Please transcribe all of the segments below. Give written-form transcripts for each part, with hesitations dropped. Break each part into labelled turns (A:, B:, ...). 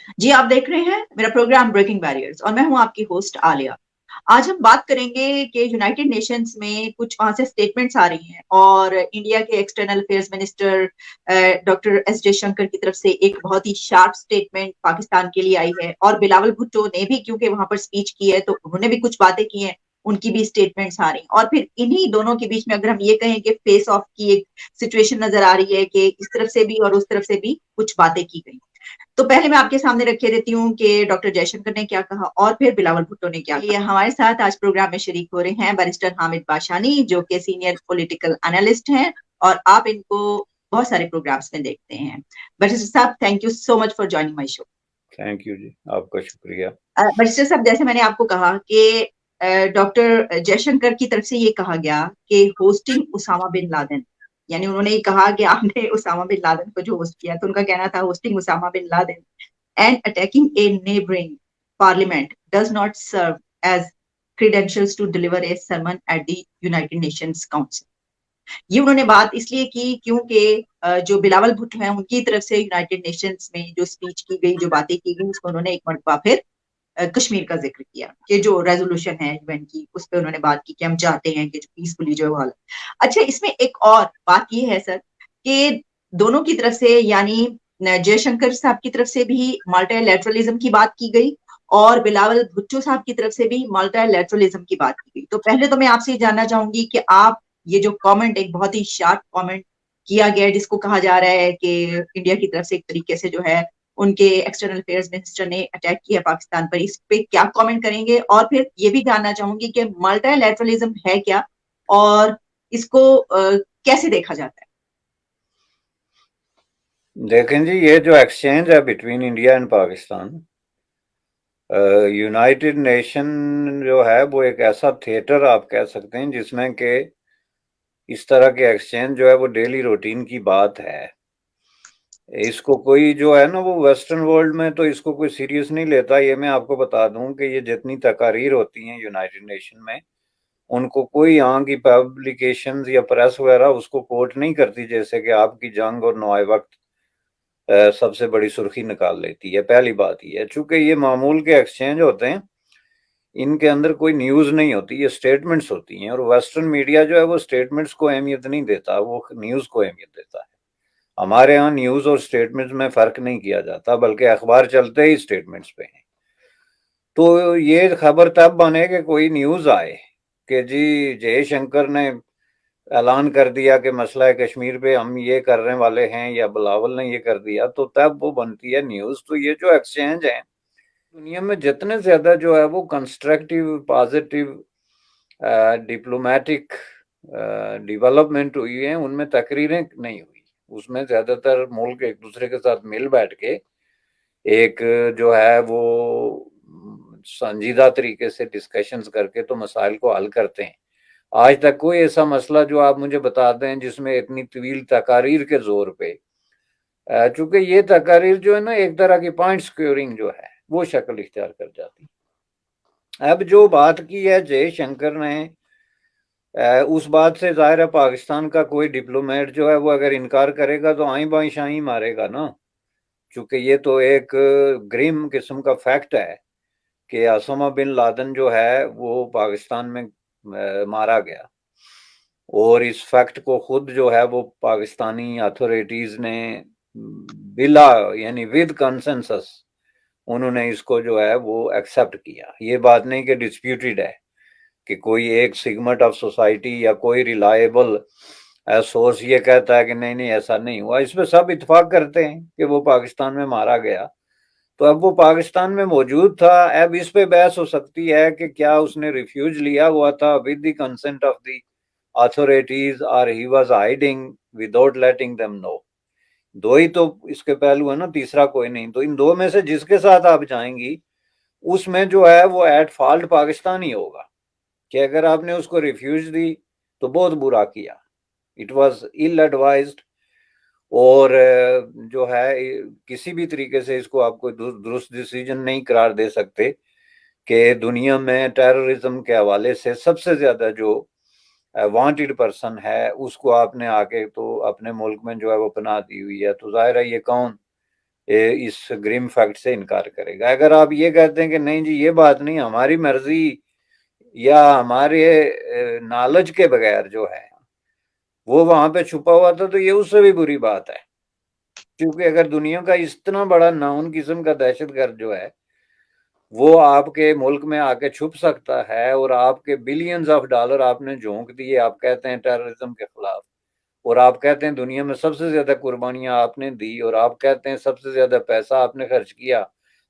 A: जी, आप देख रहे हैं मेरा प्रोग्राम ब्रेकिंग बैरियर्स और मैं हूं आपकी होस्ट आलिया। आज हम बात करेंगे कि यूनाइटेड नेशंस में कुछ वहां से स्टेटमेंट्स आ रही हैं और इंडिया के external affairs minister doctor S Jaishankar की तरफ से एक बहुत ही शार्प स्टेटमेंट पाकिस्तान के लिए आई है और बिलावल भुट्टो ने भी क्योंकि वहां पर स्पीच की है तो उन्होंने भी कुछ बातें की हैं, उनकी भी स्टेटमेंट्स आ रही हैं। और फिर इन्हीं दोनों के बीच में अगर हम ये कहें कि फेस ऑफ की एक सिचुएशन नजर आ रही है कि इस तरफ से भी और उस तरफ से भी कुछ बातें की गई। तो पहले मैं आपके सामने रखे देती हूँ कि डॉक्टर जयशंकर ने क्या कहा और फिर बिलावल भुट्टो ने क्या कहा। ये हमारे साथ आज प्रोग्राम में शरीक हो रहे हैं बैरिस्टर हामिद बाशानी जो कि सीनियर पॉलिटिकल एनालिस्ट हैं और आप इनको बहुत सारे प्रोग्राम्स में देखते हैं। बैरिस्टर साहब, thank you so much for joining my show.
B: Thank you जी, आपका शुक्रिया।
A: बैरिस्टर साहब, जैसे मैंने आपको कहा कि डॉक्टर जयशंकर की तरफ से ये कहा गया कि होस्टिंग उसामा बिन लादेन, यानी उन्होंने ये कहा कि आपने उसामा बिन लादेन को जो होस्ट किया, तो उनका कहना था hosting Osama bin Laden and attacking a neighboring parliament does not serve as credentials to deliver a sermon at the United Nations Council। ये उन्होंने बात इसलिए की क्योंकि जो बिलावल भुट्टो हैं उनकी तरफ से यूनाइटेड नेशंस में जो स्पीच की गई, जो बातें की गई, उसको उन्होंने एक मरतबा फिर कश्मीर का जिक्र किया कि जो रेजोल्यूशन है यूएन की उस पर उन्होंने बात की कि हम चाहते हैं कि जो पीसफुली जो है। अच्छा, इसमें एक और बात ये है सर कि दोनों की तरफ से, यानी जयशंकर साहब की तरफ से भी मल्टीलैटरलिज्म की बात की गई और बिलावल भुट्टो साहब की तरफ से भी मल्टीलैटरलिज्म की बात की गई। तो पहले तो मैं आपसे ये जानना चाहूंगी कि आप ये जो कमेंट, एक बहुत ही शार्प कमेंट किया गया है जिसको कहा जा रहा है कि इंडिया की तरफ से एक तरीके से जो है उनके एक्सटर्नल अफेयर्स मिनिस्टर ने अटैक किया पाकिस्तान पर, इस पे क्या कमेंट करेंगे? और फिर ये भी जानना चाहूंगी कि मल्टीलैटरलिज्म है क्या और इसको कैसे देखा जाता है?
B: देखें जी, ये जो एक्सचेंज है between India and Pakistan, United nation जो है वो एक ऐसा थिएटर आप कह सकते हैं जिसमें कि इस तरह के एक्सचेंज जो है वो डेली रूटीन की बात है। इसको कोई जो है ना वो वेस्टर्न वर्ल्ड में तो इसको कोई सीरियस नहीं लेता। ये मैं आपको बता दूं कि ये जितनी तकारीर होती हैं यूनाइटेड नेशन में, उनको कोई यहाँ की पब्लिकेशंस या प्रेस वगैरह उसको कोट नहीं करती, जैसे कि आपकी जंग और नवाए वक्त सबसे बड़ी सुर्खी निकाल लेती है। पहली बात ये है, चूंकि ये मामूल के एक्सचेंज होते हैं, इनके अंदर कोई न्यूज नहीं होती, ये स्टेटमेंट्स होती हैं। और वेस्टर्न मीडिया जो है वो स्टेटमेंट्स को अहमियत नहीं देता, वो न्यूज को अहमियत देता है। हमारे यहाँ न्यूज और स्टेटमेंट्स में फर्क नहीं किया जाता, बल्कि अखबार चलते ही स्टेटमेंट्स पे हैं। तो ये खबर तब बने कि कोई न्यूज आए कि जी जयशंकर ने ऐलान कर दिया कि मसला कश्मीर पे हम ये करने वाले हैं, या बिलावल ने ये कर दिया, तो तब वो बनती है न्यूज। तो ये जो एक्सचेंज है दुनिया में जितने ज्यादा जो है वो कंस्ट्रक्टिव पॉजिटिव डिप्लोमेटिक डेवलपमेंट हुई है, उनमें तकरीरें नहीं हुई। उसमें ज्यादातर मुल्क एक दूसरे के साथ मिल बैठ के एक जो है वो संजीदा तरीके से डिस्कशंस करके तो मसाइल को हल करते हैं। आज तक कोई ऐसा मसला जो आप मुझे बता दें जिसमें इतनी तवील तकारीर के जोर पे, चूंकि ये तकारीर जो है ना एक तरह की पॉइंट स्क्योरिंग जो है वो शक्ल इख्तियार कर जाती। अब जो बात की है जयशंकर ने, उस बात से जाहिर है पाकिस्तान का कोई डिप्लोमेट जो है वो अगर इनकार करेगा तो आई बाई शाही मारेगा ना। चूंकि ये तो एक ग्रिम किस्म का फैक्ट है कि ओसामा बिन लादेन जो है वो पाकिस्तान में मारा गया। और इस फैक्ट को खुद जो है वो पाकिस्तानी अथॉरिटीज ने बिला यानी विद कंसेंसस उन्होंने इसको जो है वो एक्सेप्ट किया। ये बात नहीं कि डिस्प्यूटेड है कि कोई एक सिगमेंट ऑफ सोसाइटी या कोई रिलायबल सोर्स ये कहता है कि नहीं नहीं ऐसा नहीं हुआ। इस पे सब इत्तेफाक करते हैं कि वो पाकिस्तान में मारा गया। तो अब वो पाकिस्तान में मौजूद था। अब इस पे बहस हो सकती है कि क्या उसने रिफ्यूज लिया हुआ था with the consent of the authorities और he was hiding without letting them know. दो ही तो इसके पहलू है ना, तीसरा कोई नहीं। तो इन दो में से जिसके साथ आप जाएंगी उसमें जो है वो एट फॉल्ट पाकिस्तान ही होगा। कि अगर आपने उसको रिफ्यूज दी तो बहुत बुरा किया, इट वाज इल एडवाइज्ड। और जो है किसी भी तरीके से इसको आपको दुरुस्त डिसीजन नहीं करार दे सकते कि दुनिया में टेररिज्म के हवाले से सबसे ज्यादा जो वांटेड पर्सन है उसको आपने आके तो अपने मुल्क में जो है वो पनाह दी हुई है। तो जाहिर है ये कौन इस ग्रीम फैक्ट से इनकार करेगा। अगर आप ये कहते हैं कि नहीं जी ये बात नहीं, हमारी मर्जी या हमारे नॉलेज के बगैर जो है वो वहां पे छुपा हुआ था, तो ये उससे भी बुरी बात है। क्योंकि अगर दुनिया का इतना बड़ा नाउन किस्म का दहशतगर्द जो है वो आपके मुल्क में आके छुप सकता है, और आपके बिलियंस ऑफ डॉलर आपने झोंक दिए, आप कहते हैं टेररिज्म के खिलाफ, और आप कहते हैं दुनिया में सबसे ज्यादा कुर्बानियां आपने दी, और आप कहते हैं सबसे ज्यादा पैसा आपने खर्च किया,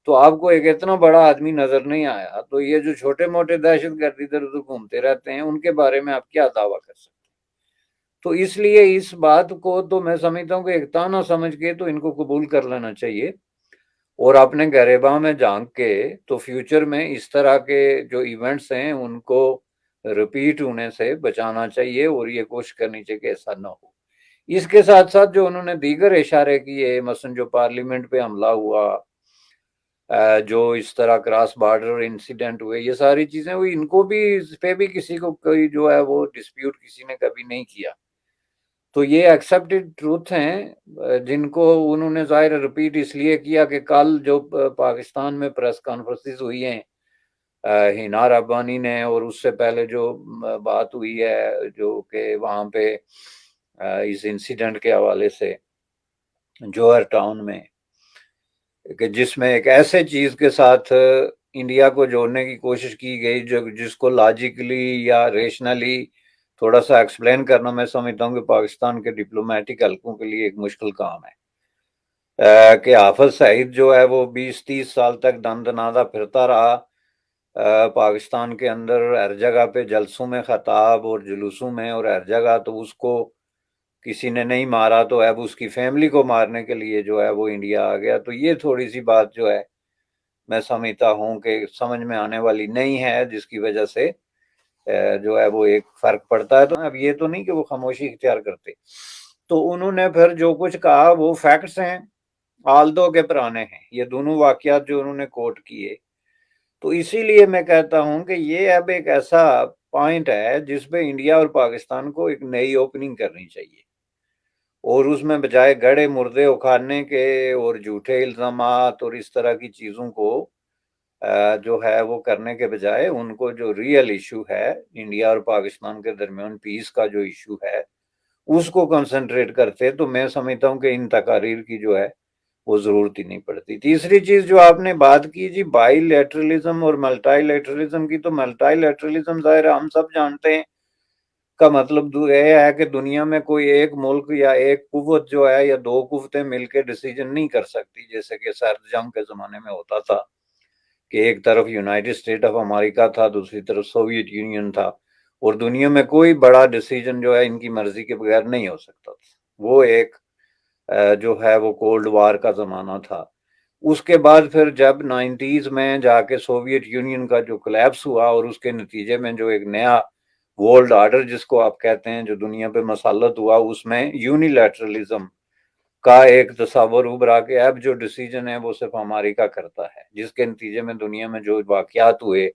B: तो आपको एक इतना बड़ा आदमी नजर नहीं आया, तो ये जो छोटे मोटे दहशतगर्द इधर उधर घूमते रहते हैं उनके बारे में आप क्या दावा कर सकते हैं? तो इसलिए इस बात को तो मैं समझता हूँ कि एक ताना समझ के तो इनको कबूल कर लेना चाहिए, और अपने गरेबा में झांक के तो फ्यूचर में इस तरह के जो इवेंट्स हैं उनको रिपीट होने से बचाना चाहिए, और ये कोशिश करनी चाहिए कि ऐसा ना हो। इसके साथ साथ जो उन्होंने दीगर इशारे किए, मसलन जो पार्लियामेंट पे हमला हुआ, जो इस तरह क्रॉस बॉर्डर इंसिडेंट हुए, ये सारी चीजें हुई, इनको भी, इस पे भी किसी को कोई जो है वो डिस्प्यूट किसी ने कभी नहीं किया। तो ये एक्सेप्टेड ट्रूथ हैं, जिनको उन्होंने जाहिर रिपीट इसलिए किया कि कल जो पाकिस्तान में प्रेस कॉन्फ्रेंसेस हुई हैं हिना रब्बानी ने, और उससे पहले जो बात हुई है जो कि वहाँ पे इस इंसिडेंट के हवाले से जोहर टाउन में, कि जिसमें एक ऐसे चीज के साथ इंडिया को जोड़ने की कोशिश की गई जो जिसको लॉजिकली या रेशनली थोड़ा सा एक्सप्लेन करना मैं समझता हूँ कि पाकिस्तान के डिप्लोमेटिक हलकों के लिए एक मुश्किल काम है। कि हाफिज सईद जो है वो 20-30 साल तक दमदनादा फिरता रहा पाकिस्तान के अंदर, हर जगह पे जलसों में खताब और जुलूसों में, और हर जगह तो उसको किसी ने नहीं मारा तो अब उसकी फैमिली को मारने के लिए जो है वो इंडिया आ गया। तो ये थोड़ी सी बात जो है मैं समझता हूँ कि समझ में आने वाली नहीं है, जिसकी वजह से जो है वो एक फर्क पड़ता है। तो अब ये तो नहीं कि वो खामोशी इख्तियार करते। तो उन्होंने फिर जो कुछ कहा वो फैक्ट्स हैं, आल्दो के पुराने हैं ये दोनों वाकयात जो उन्होंने कोट किए। तो इसीलिए मैं कहता हूं कि ये अब एक ऐसा पॉइंट है जिसपे इंडिया और पाकिस्तान को एक नई ओपनिंग करनी चाहिए, और उसमें बजाय गड़े मुर्दे उखाड़ने के और झूठे इल्जामात और इस तरह की चीजों को जो है वो करने के बजाय उनको जो रियल इशू है इंडिया और पाकिस्तान के दरमियान पीस का जो इशू है उसको कंसंट्रेट करते, तो मैं समझता हूँ कि इन तकारीर की जो है वो जरूरत ही नहीं पड़ती। तीसरी चीज जो आपने बात की जी बाईलैटरलिज्म और मल्टीलैटरलिज्म की, तो मल्टीलैटरलिज्म जाहिर है हम सब जानते हैं का मतलब ये है कि दुनिया में कोई एक मुल्क या एक कुव्वत जो है या दो कुव्वतें मिलकर डिसीजन नहीं कर सकती, जैसे कि सर्द जंग के जमाने में होता था कि एक तरफ यूनाइटेड स्टेट ऑफ अमेरिका था, दूसरी तरफ सोवियत यूनियन था, और दुनिया में कोई बड़ा डिसीजन जो है इनकी मर्जी के बगैर नहीं हो सकता था। वो एक जो है वो कोल्ड वार का जमाना था। उसके बाद फिर जब 90s में जाके सोवियत यूनियन का जो कोलैप्स हुआ और उसके नतीजे में जो एक नया वर्ल्ड ऑर्डर जिसको आप कहते हैं जो दुनिया पे मसलत हुआ, उसमें यूनिलैटरलिज्म का एक तस्वर उभरा के अब जो डिसीजन है वो सिर्फ अमेरिका करता है, जिसके नतीजे में दुनिया में जो वाकयात हुए,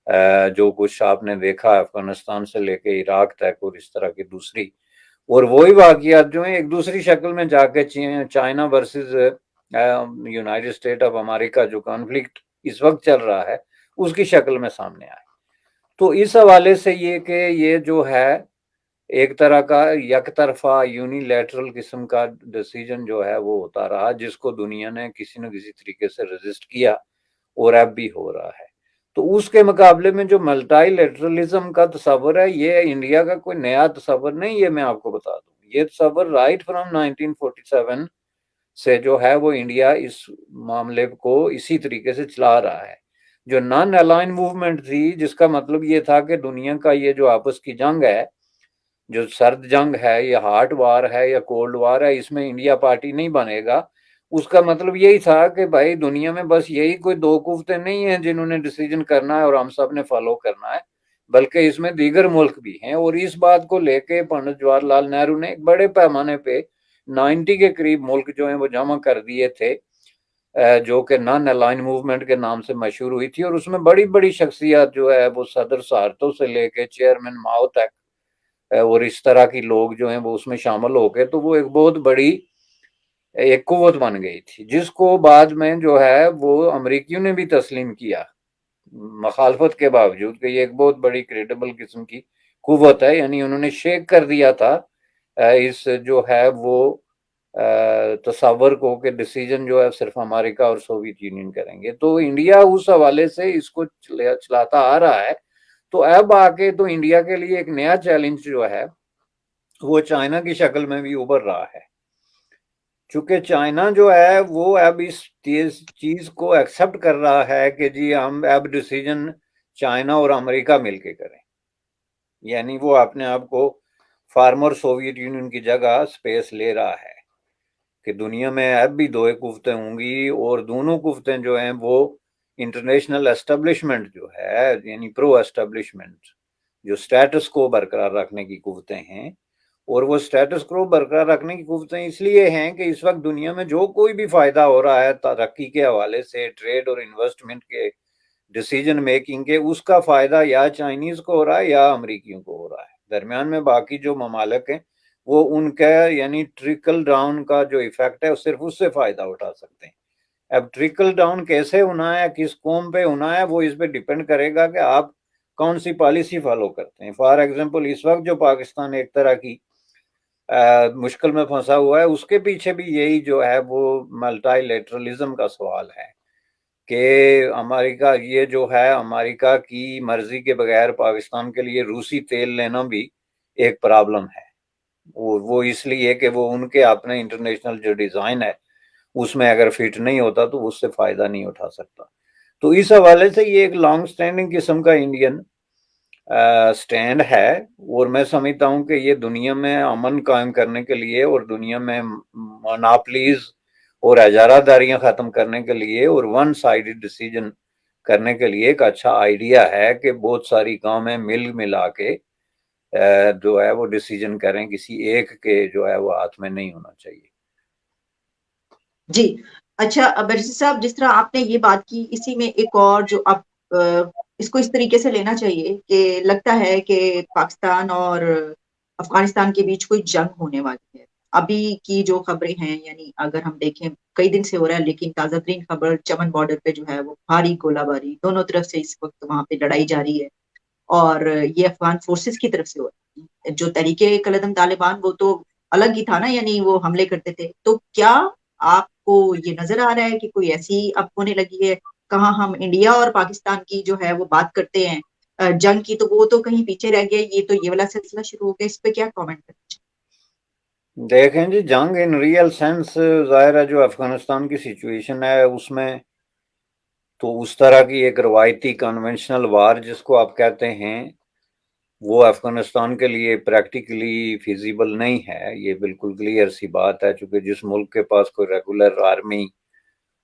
B: जो कुछ आपने देखा अफगानिस्तान से लेके इराक तक और इस तरह की दूसरी, और वही वाकयात जो है एक दूसरी शक्ल में जाके China versus United state of America जो कॉन्फ्लिक्ट इस वक्त चल रहा है उसकी शक्ल में सामने आए। तो इस हवाले से ये कि ये जो है एक तरह का यक तरफा यूनिलैटरल किस्म का डिसीजन जो है वो होता रहा, जिसको दुनिया ने किसी न किसी तरीके से रेजिस्ट किया, और अब भी हो रहा है। तो उसके मुकाबले में जो मल्टीलैटरलिज्म का तस्वर है ये इंडिया का कोई नया तस्वर नहीं, ये मैं आपको बता दूं, ये तस्वर राइट फ्रॉम 1947 से जो है वो इंडिया इस मामले को इसी तरीके से चला रहा है। जो नॉन अलाइन मूवमेंट थी जिसका मतलब ये था कि दुनिया का ये जो आपस की जंग है, जो सर्द जंग है या हॉट वार है या कोल्ड वार है, इसमें इंडिया पार्टी नहीं बनेगा। उसका मतलब यही था कि भाई दुनिया में बस यही कोई दो कुव्वतें नहीं है जिन्होंने डिसीजन करना है और हम सब ने फॉलो करना है, बल्कि इसमें दीगर मुल्क भी हैं। और इस बात को लेके पंडित जवाहरलाल नेहरू ने एक बड़े पैमाने पे 90 के करीब मुल्क जो है वो जमा कर दिए थे, जो कि नॉन अलाइन मूवमेंट के नाम से मशहूर हुई थी, और उसमें बड़ी बड़ी शख्सियत जो है वो सदर सारतो से लेके चेयरमैन माओ तक और इस तरह की लोग जो हैं वो उसमें शामिल हो गए। तो वो एक बहुत बड़ी एक कुव्वत बन गई थी, जिसको बाद में जो है वो अमरीकियों ने भी तस्लीम किया मखालफत के बावजूद कि ये एक बहुत बड़ी क्रेडिबल किस्म की कुव्वत है। यानी उन्होंने शेक कर दिया था इस जो है वो तस्वर को कि डिसीजन जो है सिर्फ अमेरिका और सोवियत यूनियन करेंगे। तो इंडिया उस हवाले से इसको चलाता आ रहा है। तो अब आके तो इंडिया के लिए एक नया चैलेंज जो है वो चाइना की शक्ल में भी उभर रहा है, चूंकि चाइना जो है वो अब इस चीज को एक्सेप्ट कर रहा है कि जी हम अब डिसीजन चाइना और अमेरिका मिलके करें। यानी वो अपने आप को फार्मर सोवियत यूनियन की जगह स्पेस ले रहा है कि दुनिया में अब भी दो कुव्वतें होंगी, और दोनों कुव्वतें जो हैं वो इंटरनेशनल एस्टेब्लिशमेंट जो है, यानी प्रो एस्टेब्लिशमेंट, जो स्टेटस को बरकरार रखने की कुव्वतें हैं। और वो स्टेटस को बरकरार रखने की कुव्वतें इसलिए हैं कि इस वक्त दुनिया में जो कोई भी फायदा हो रहा है तरक्की के हवाले से, ट्रेड और इन्वेस्टमेंट के, डिसीजन मेकिंग के, उसका फायदा या चाइनीज को हो रहा है या अमरीकियों को हो रहा है। दरमियान में बाकी जो ममालिक हैं वो उनका यानी ट्रिकल डाउन का जो इफेक्ट है सिर्फ उससे फायदा उठा सकते हैं। अब ट्रिकल डाउन कैसे होना है, किस कौम पे होना है, वो इस पे डिपेंड करेगा कि आप कौन सी पॉलिसी फॉलो करते हैं। फॉर एग्जांपल इस वक्त जो पाकिस्तान एक तरह की मुश्किल में फंसा हुआ है, उसके पीछे भी यही जो है वो मल्टीलेटरलिज्म का सवाल है कि अमेरिका, ये जो है अमेरिका की मर्जी के बगैर पाकिस्तान के लिए रूसी तेल लेना भी एक प्रॉब्लम है। वो इसलिए कि वो उनके अपने इंटरनेशनल जो डिजाइन है उसमें अगर फिट नहीं होता तो उससे फायदा नहीं उठा सकता। तो इस हवाले से ये एक लॉन्ग स्टैंडिंग किस्म का इंडियन स्टैंड है, और मैं समझता हूँ कि ये दुनिया में अमन कायम करने के लिए और दुनिया में मोनोपलीज और इजारादारियां खत्म करने के लिए और वन साइडेड डिसीजन करने के लिए एक अच्छा आइडिया है कि बहुत सारी कौमें मिल मिला के जो है वो डिसीजन करें, किसी एक के जो है वो हाथ में नहीं होना चाहिए।
A: जी। अच्छा, बरसी साहब, जिस तरह आपने ये बात की, इसी में एक और जो आप इसको इस तरीके से लेना चाहिए कि लगता है कि पाकिस्तान और अफगानिस्तान के बीच कोई जंग होने वाली है। अभी की जो खबरें हैं, यानी अगर हम देखें, कई दिन से हो रहा है, लेकिन ताजा तरीन खबर चमन बॉर्डर पे जो है वो भारी गोलाबारी दोनों तरफ से इस वक्त वहां पे लड़ाई जारी है। और ये अफगान फोर्सेस की तरफ से हो रही है। जो तरीके कलदम तालिबान, वो तो अलग ही था ना, यानी वो हमले करते थे। तो क्या आपको ये नजर आ रहा है कि कोई ऐसी अब होने लगी है? कहाँ हम इंडिया और पाकिस्तान की जो है वो बात करते हैं जंग की, तो वो तो कहीं पीछे रह गया, ये तो ये वाला सिलसिला शुरू हो गया। इस पे क्या कमेंट करना
B: देखें जी, जंग इन रियल सेंस जाहिर है जो अफगानिस्तान की सिचुएशन है उसमें तो उस तरह की एक रवायती कन्वेंशनल वार जिसको आप कहते हैं वो अफगानिस्तान के लिए प्रैक्टिकली फिजिबल नहीं है। ये बिल्कुल क्लियर सी बात है, क्योंकि जिस मुल्क के पास कोई रेगुलर आर्मी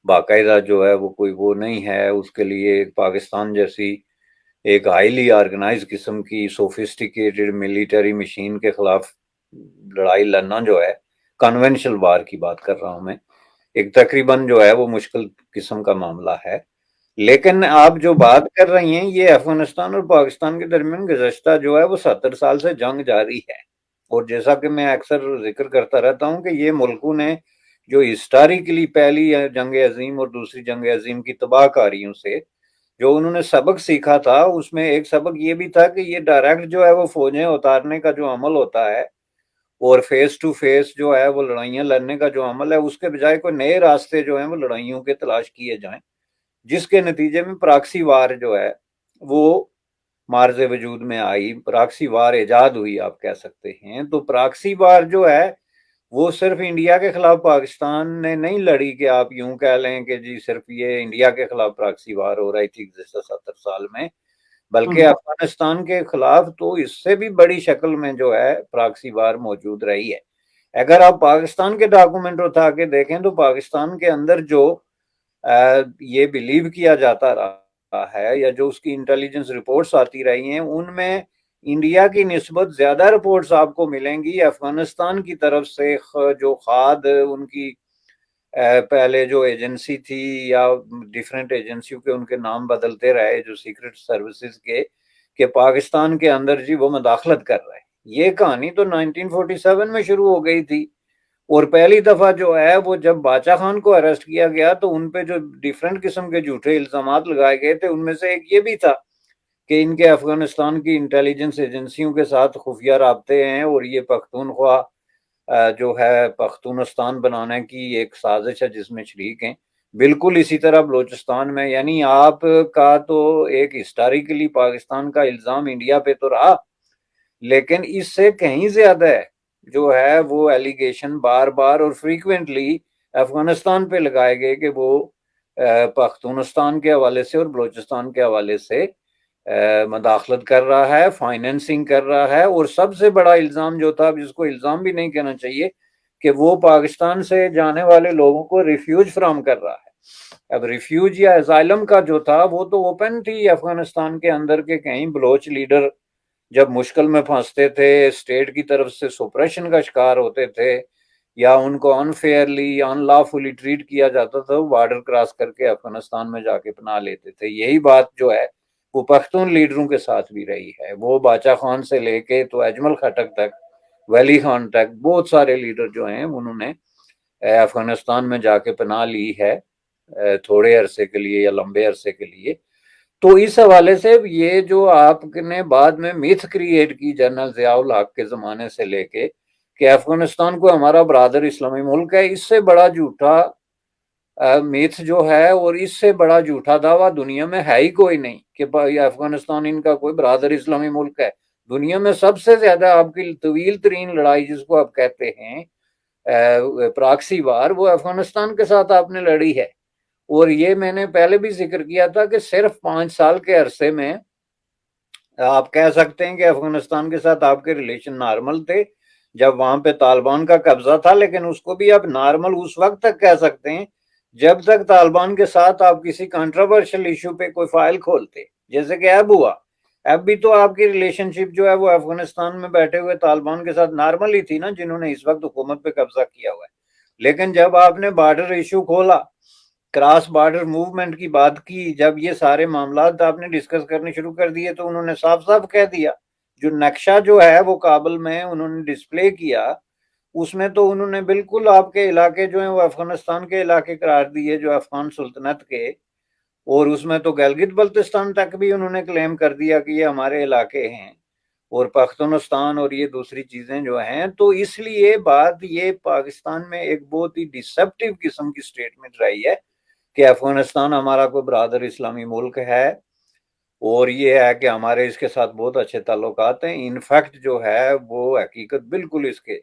B: बाकायदा जो है वो कोई वो नहीं है, उसके लिए पाकिस्तान जैसी एक हाईली ऑर्गेनाइज किस्म की सोफिस्टिकेटेड मिलिटरी मशीन के खिलाफ लड़ाई लड़ना जो है, कन्वेंशनल वार की बात कर रहा हूं मैं, एक तकरीबन जो है वो मुश्किल किस्म का मामला है। लेकिन आप जो बात कर रही हैं ये अफगानिस्तान और पाकिस्तान के दरमियान गुज़श्ता जो है वो 70 साल से जंग जारी है। और जैसा कि मैं अक्सर जिक्र करता रहता हूं कि ये मुल्कों ने जो हिस्टोरिकली पहली जंग अजीम और दूसरी जंग अजीम की तबाहकारियों से जो उन्होंने सबक सीखा था, उसमें एक सबक ये भी था कि ये डायरेक्ट जो है वो फौजें उतारने का जो अमल होता है और फेस टू फेस जो है वो लड़ाइयां लड़ने का जो अमल है, उसके बजाय कोई नए रास्ते जो है वो लड़ाइयों के तलाश किए जाएं, जिसके नतीजे में प्रॉक्सी वार जो है वो मार्ज वजूद में आई, प्रॉक्सी वार इजाद हुई आप कह सकते हैं। तो प्रॉक्सी वार जो है वो सिर्फ इंडिया के खिलाफ पाकिस्तान ने नहीं लड़ी कि आप यूं कह लें कि जी सिर्फ ये इंडिया के खिलाफ प्रॉक्सी वार हो रही थी गुज़श्ता 70 साल में, बल्कि
A: चाहिए?
B: अफगानिस्तान के खिलाफ तो इससे भी बड़ी शक्ल में जो है प्रॉक्सी वार मौजूद रही है। अगर आप पाकिस्तान के डॉक्यूमेंट उठा के देखें तो पाकिस्तान के अंदर जो ये बिलीव किया जाता रहा है या जो उसकी इंटेलिजेंस रिपोर्ट्स आती रही हैं उनमें इंडिया की निस्बत ज्यादा रिपोर्ट्स आपको मिलेंगी अफगानिस्तान की तरफ से। जो खाद उनकी पहले जो एजेंसी थी या डिफरेंट एजेंसियों के उनके नाम बदलते रहे जो सीक्रेट सर्विसेज के पाकिस्तान के अंदर जी वो मदाखलत कर रहे हैं। ये कहानी तो 1947 में शुरू हो गई थी और पहली दफा जो है वो जब बाचा खान को अरेस्ट किया गया तो उनपे जो डिफरेंट किस्म के झूठे इल्जामात लगाए गए थे उनमें से एक ये भी था कि इनके अफगानिस्तान की इंटेलिजेंस एजेंसियों के साथ खुफिया राब्ते हैं और ये पख्तूनख्वा जो है पख्तूनिस्तान बनाने की एक साजिश है जिसमें शरीक हैं। बिल्कुल इसी तरह बलूचिस्तान में, यानी आपका तो एक हिस्टोरिकली पाकिस्तान का इल्जाम इंडिया पे तो रहा, लेकिन इससे कहीं ज्यादा है जो है वो एलिगेशन बार बार और फ्रीक्वेंटली अफगानिस्तान पे लगाए गए कि वो पख्तूनिस्तान के हवाले से और बलूचिस्तान के हवाले से मदाखलत कर रहा है, फाइनेंसिंग कर रहा है। और सबसे बड़ा इल्जाम जो था, जिसको इल्जाम भी नहीं कहना चाहिए, कि वो पाकिस्तान से जाने वाले लोगों को रिफ्यूज फ्राहम कर रहा है। अब रिफ्यूज या असाइलम का जो था वो तो ओपन थी अफगानिस्तान के अंदर के, कहीं बलोच लीडर जब मुश्किल में फंसते थे, स्टेट की तरफ से सुप्रेशन का शिकार होते थे या उनको अनफेयरली अनलॉफुली ट्रीट किया जाता था, वो बॉर्डर क्रॉस करके अफगानिस्तान में जाके पनाह लेते थे। यही बात जो है वो पख्तून लीडरों के साथ भी रही है। वो बाचा खान से लेके तो अजमल खटक तक, वली खान तक, बहुत सारे लीडर जो हैं उन्होंने अफगानिस्तान में जाके पनाह ली है, थोड़े अरसे के लिए या लंबे अरसे के लिए। तो इस हवाले से ये जो आपने बाद में मिथ क्रिएट की जनरल जियाउल हक के जमाने से लेके कि अफगानिस्तान को हमारा ब्रादर इस्लामी मुल्क है, इससे बड़ा झूठा मिथ जो है और इससे बड़ा झूठा दावा दुनिया में है ही कोई नहीं कि भाई अफगानिस्तान इनका कोई ब्रादर इस्लामी मुल्क है। दुनिया में सबसे ज्यादा आपकी तवील तरीन लड़ाई जिसको आप कहते हैं प्रॉक्सी वार, वो अफगानिस्तान के साथ आपने लड़ी है। और ये मैंने पहले भी जिक्र किया था कि सिर्फ 5 साल के अरसे में आप कह सकते हैं कि अफगानिस्तान के साथ आपके रिलेशन नॉर्मल थे जब वहां पे तालिबान का कब्जा था, लेकिन उसको भी आप नॉर्मल उस वक्त तक कह सकते हैं जब तक तालिबान के साथ आप किसी कंट्रोवर्शियल इशू पे कोई फाइल खोलते, जैसे कि अब हुआ। अब भी तो आपकी रिलेशनशिप जो है वो अफगानिस्तान में बैठे हुए तालिबान के साथ नॉर्मल ही थी ना, जिन्होंने इस वक्त हुकूमत पे कब्जा किया हुआ है। लेकिन जब आपने बॉर्डर इशू खोला, क्रॉस बॉर्डर मूवमेंट की बात की, जब ये सारे मामला आपने डिस्कस करने शुरू कर दिए, तो उन्होंने साफ साफ कह दिया, जो नक्शा जो है वो काबुल में उन्होंने डिस्प्ले किया, उसमें तो उन्होंने बिल्कुल आपके इलाके जो है वो अफगानिस्तान के इलाके करार दिए, जो अफगान सुल्तनत के। और उसमें तो गिलगित बल्तिस्तान तक भी उन्होंने क्लेम कर दिया कि ये हमारे इलाके हैं, और पख्तूनिस्तान और ये दूसरी चीजें जो हैं। तो इसलिए बात ये पाकिस्तान में एक बहुत ही डिसेप्टिव किस्म की स्टेटमेंट रही है कि अफगानिस्तान हमारा कोई बरादर इस्लामी मुल्क है, और ये है कि हमारे इसके साथ बहुत अच्छे ताल्लुकात हैं। इनफैक्ट जो है वो हकीकत बिल्कुल इसके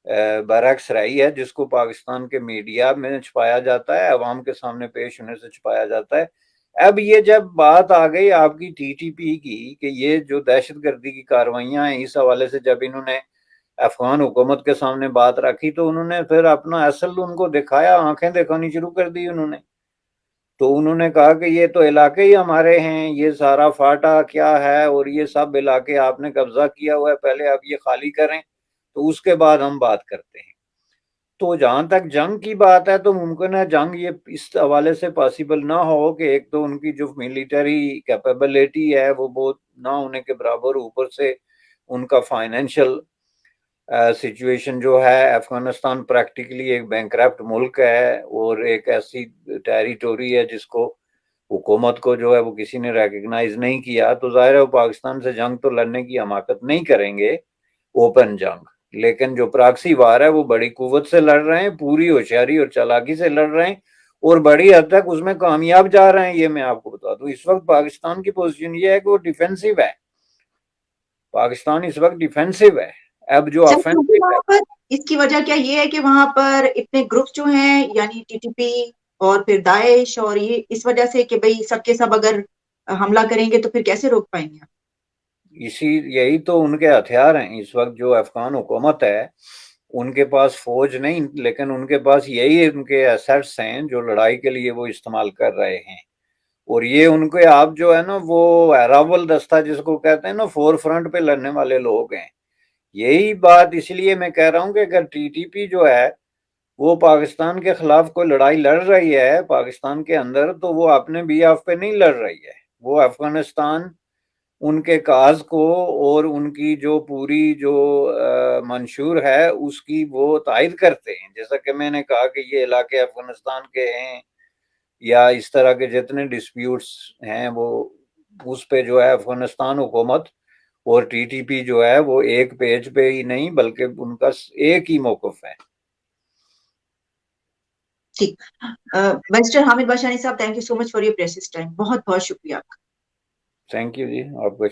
B: बरक्स रही है, जिसको पाकिस्तान के मीडिया में छुपाया जाता है, अवाम के सामने पेश होने से छुपाया जाता है। अब ये जब बात आ गई आपकी टीटीपी की कि ये जो दहशतगर्दी की कार्रवाइयां हैं, इस हवाले से जब इन्होंने अफगान हुकूमत के सामने बात रखी, तो उन्होंने फिर अपना असल उनको दिखाया, आंखें दिखानी शुरू कर दी उन्होंने। तो उन्होंने कहा कि ये तो इलाके ही हमारे हैं, ये सारा फाटा क्या है और ये सब इलाके आपने कब्जा किया हुआ है, पहले आप ये खाली करें तो उसके बाद हम बात करते हैं। तो जहां तक जंग की बात है, तो मुमकिन है जंग ये इस हवाले से पॉसिबल ना हो कि एक तो उनकी जो मिलिट्री कैपेबिलिटी है वो बहुत ना होने के बराबर, ऊपर से उनका फाइनेंशियल सिचुएशन जो है, अफगानिस्तान प्रैक्टिकली एक बैंकरप्ट मुल्क है और एक ऐसी टेरिटोरी है जिसको हुकूमत को जो है वो किसी ने रिकग्नाइज नहीं किया। तो जाहिर है वो पाकिस्तान से जंग तो लड़ने की हमाकत नहीं करेंगे, ओपन जंग। लेकिन जो प्रॉक्सी वार है वो बड़ी कुव्वत से लड़ रहे हैं, पूरी होशियारी और चालाकी से लड़ रहे हैं, और बड़ी हद तक उसमें कामयाब जा रहे हैं। ये मैं आपको बता दूं, इस वक्त पाकिस्तान की पोजीशन ये है कि वो डिफेंसिव है। पाकिस्तान इस वक्त डिफेंसिव है। अब जो
A: अच्छा, क्योंकि
B: ऑफेंसिव है,
A: वहां पर इसकी वजह क्या ये है कि वहां पर इतने ग्रुप जो हैं, यानी टीटीपी और फिर दाइश, और ये इस वजह से कि भाई सबके सब अगर हमला करेंगे तो फिर कैसे रोक पाएंगे?
B: इसी यही तो उनके हथियार हैं इस वक्त। जो अफगान हुकूमत है उनके पास फौज नहीं, लेकिन उनके पास यही उनके एसेट्स हैं जो लड़ाई के लिए वो इस्तेमाल कर रहे हैं। और ये उनके आप जो है ना वो अरावल दस्ता जिसको कहते हैं ना, फोर फ्रंट पे लड़ने वाले लोग हैं। यही बात इसलिए मैं कह रहा हूँ कि अगर टीटीपी जो है वो पाकिस्तान के खिलाफ कोई लड़ाई लड़ रही है पाकिस्तान के अंदर, तो वो अपने बिहाफ पे नहीं लड़ रही है, वो अफगानिस्तान उनके काज को और उनकी जो पूरी जो मंशूर है उसकी वो तायद करते हैं। जैसा कि मैंने कहा कि ये इलाके अफगानिस्तान के हैं या इस तरह के जितने डिस्प्यूट्स हैं वो उस पे जो है अफगानिस्तान हुकूमत और टीटीपी जो है वो एक पेज पे ही नहीं बल्कि उनका एक ही मौकफ है।
A: ठीक। बैरिस्टर हामिद बाशानी साहब, thank you so much for your precious time. बहुत बहुत शुक्रिया आपका।
B: थैंक यू जी, आपका